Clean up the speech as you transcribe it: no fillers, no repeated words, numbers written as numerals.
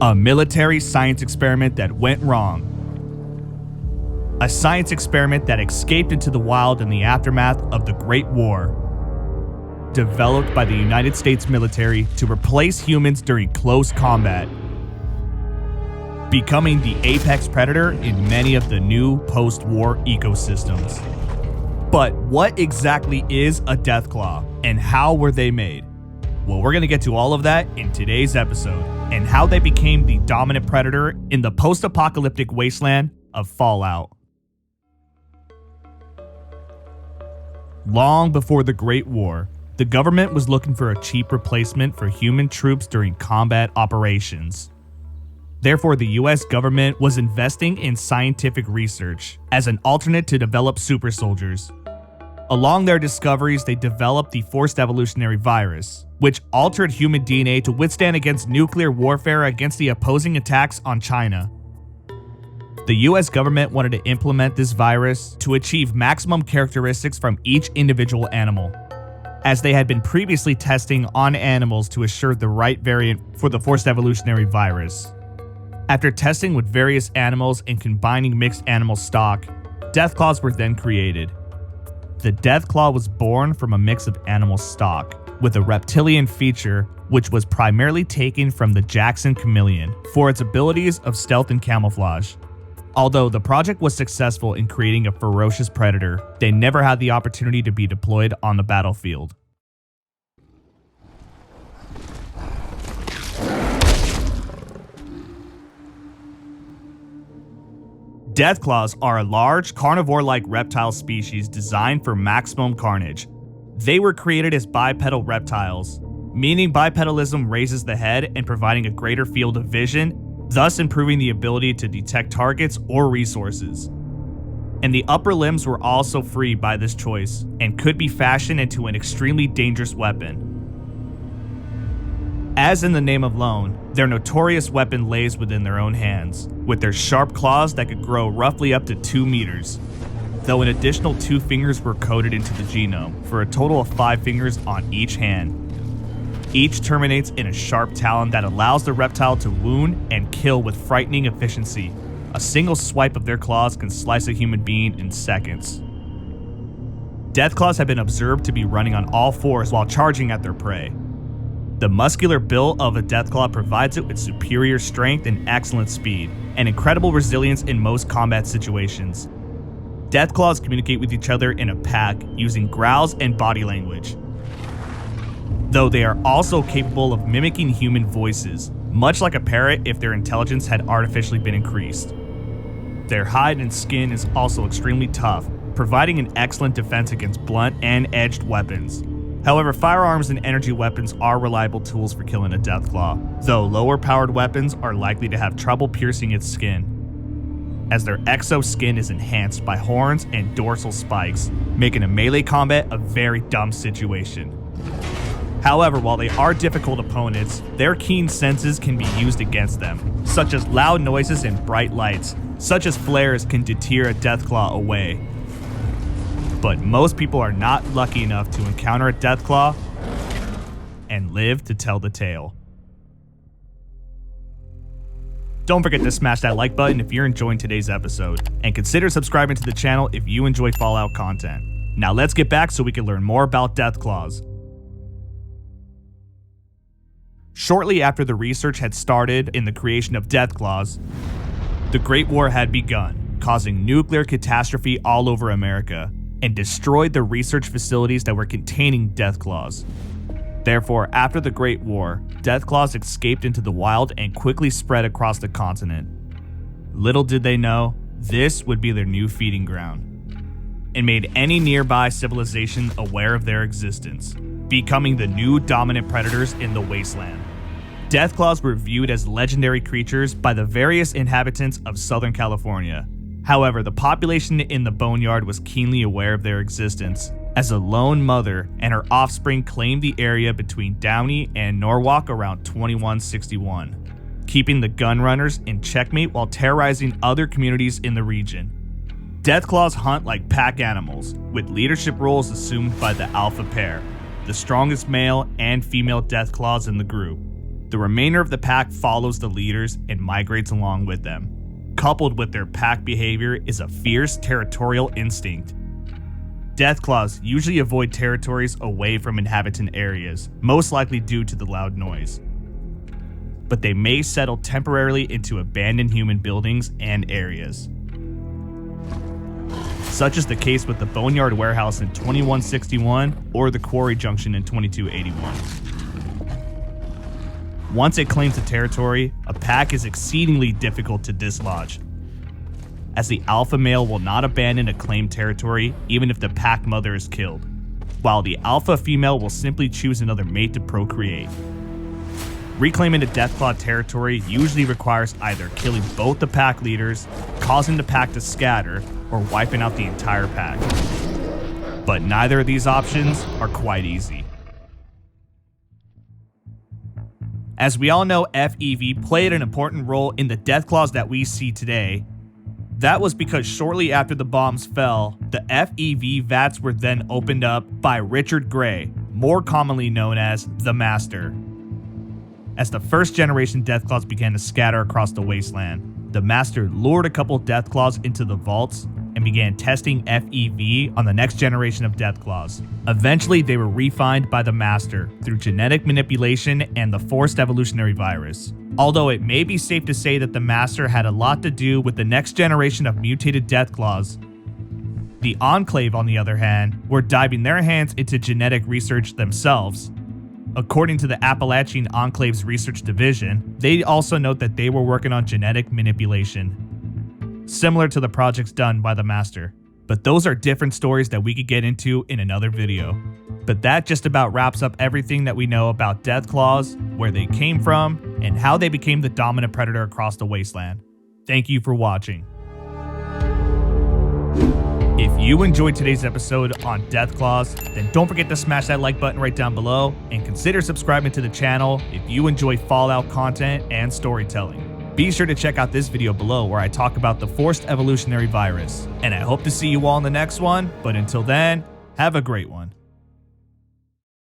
A military science experiment that went wrong. A science experiment that escaped into the wild in the aftermath of the Great War. Developed by the United States military to replace humans during close combat. Becoming the apex predator in many of the new post-war ecosystems. But what exactly is a Deathclaw, and how were they made? Well, we're going to get to all of that in today's episode, and how they became the dominant predator in the post-apocalyptic wasteland of Fallout. Long before the Great War, the government was looking for a cheap replacement for human troops during combat operations. Therefore, the US government was investing in scientific research as an alternate to develop super soldiers. Along their discoveries, they developed the forced evolutionary virus, which altered human DNA to withstand against nuclear warfare against the opposing attacks on China. The US government wanted to implement this virus to achieve maximum characteristics from each individual animal, as they had been previously testing on animals to assure the right variant for the forced evolutionary virus. After testing with various animals and combining mixed animal stock, Deathclaws were then created. The Deathclaw was born from a mix of animal stock, with a reptilian feature which was primarily taken from the Jackson chameleon for its abilities of stealth and camouflage. Although the project was successful in creating a ferocious predator, they never had the opportunity to be deployed on the battlefield. Deathclaws are a large, carnivore-like reptile species designed for maximum carnage. They were created as bipedal reptiles, meaning bipedalism raises the head and providing a greater field of vision, thus improving the ability to detect targets or resources. And the upper limbs were also free by this choice, and could be fashioned into an extremely dangerous weapon. As in the name alone, their notorious weapon lays within their own hands, with their sharp claws that could grow roughly up to 2 meters, though an additional 2 fingers were coded into the genome, for a total of 5 fingers on each hand. Each terminates in a sharp talon that allows the reptile to wound and kill with frightening efficiency. A single swipe of their claws can slice a human being in seconds. Deathclaws have been observed to be running on all fours while charging at their prey. The muscular build of a Deathclaw provides it with superior strength and excellent speed, and incredible resilience in most combat situations. Deathclaws communicate with each other in a pack using growls and body language, though they are also capable of mimicking human voices, much like a parrot if their intelligence had artificially been increased. Their hide and skin is also extremely tough, providing an excellent defense against blunt and edged weapons. However, firearms and energy weapons are reliable tools for killing a Deathclaw, though lower-powered weapons are likely to have trouble piercing its skin, as their exoskin is enhanced by horns and dorsal spikes, making a melee combat a very dumb situation. However, while they are difficult opponents, their keen senses can be used against them, such as loud noises and bright lights, such as flares can deter a Deathclaw away. But most people are not lucky enough to encounter a Deathclaw and live to tell the tale. Don't forget to smash that like button if you're enjoying today's episode, and consider subscribing to the channel if you enjoy Fallout content. Now let's get back so we can learn more about Deathclaws. Shortly after the research had started in the creation of Deathclaws, the Great War had begun, causing nuclear catastrophe all over America, and destroyed the research facilities that were containing Deathclaws. Therefore, after the Great War, Deathclaws escaped into the wild and quickly spread across the continent. Little did they know, this would be their new feeding ground, and made any nearby civilization aware of their existence, becoming the new dominant predators in the wasteland. Deathclaws were viewed as legendary creatures by the various inhabitants of Southern California. However, the population in the Boneyard was keenly aware of their existence, as a lone mother and her offspring claimed the area between Downey and Norwalk around 2161, keeping the gunrunners in checkmate while terrorizing other communities in the region. Deathclaws hunt like pack animals, with leadership roles assumed by the alpha pair, the strongest male and female Deathclaws in the group. The remainder of the pack follows the leaders and migrates along with them. Coupled with their pack behavior is a fierce territorial instinct. Deathclaws usually avoid territories away from inhabited areas, most likely due to the loud noise. But they may settle temporarily into abandoned human buildings and areas. Such is the case with the Boneyard Warehouse in 2161 or the Quarry Junction in 2281. Once it claims a territory, a pack is exceedingly difficult to dislodge, as the alpha male will not abandon a claimed territory even if the pack mother is killed, while the alpha female will simply choose another mate to procreate. Reclaiming a Deathclaw territory usually requires either killing both the pack leaders, causing the pack to scatter, or wiping out the entire pack. But neither of these options are quite easy. As we all know, F.E.V played an important role in the Deathclaws that we see today. That was because shortly after the bombs fell, the F.E.V vats were then opened up by Richard Gray, more commonly known as the Master. As the first generation Deathclaws began to scatter across the wasteland, the Master lured a couple Deathclaws into the vaults and began testing F.E.V on the next generation of Deathclaws. Eventually, they were refined by the Master through genetic manipulation and the forced evolutionary virus. Although it may be safe to say that the Master had a lot to do with the next generation of mutated Deathclaws, the Enclave, on the other hand, were diving their hands into genetic research themselves. According to the Appalachian Enclave's research division, they also note that they were working on genetic manipulation, similar to the projects done by the Master. But those are different stories that we could get into in another video. But that just about wraps up everything that we know about Deathclaws, where they came from, and how they became the dominant predator across the wasteland. Thank you for watching. If you enjoyed today's episode on Deathclaws, then don't forget to smash that like button right down below, and consider subscribing to the channel if you enjoy Fallout content and storytelling. Be sure to check out this video below where I talk about the forced evolutionary virus. And I hope to see you all in the next one, but until then, have a great one.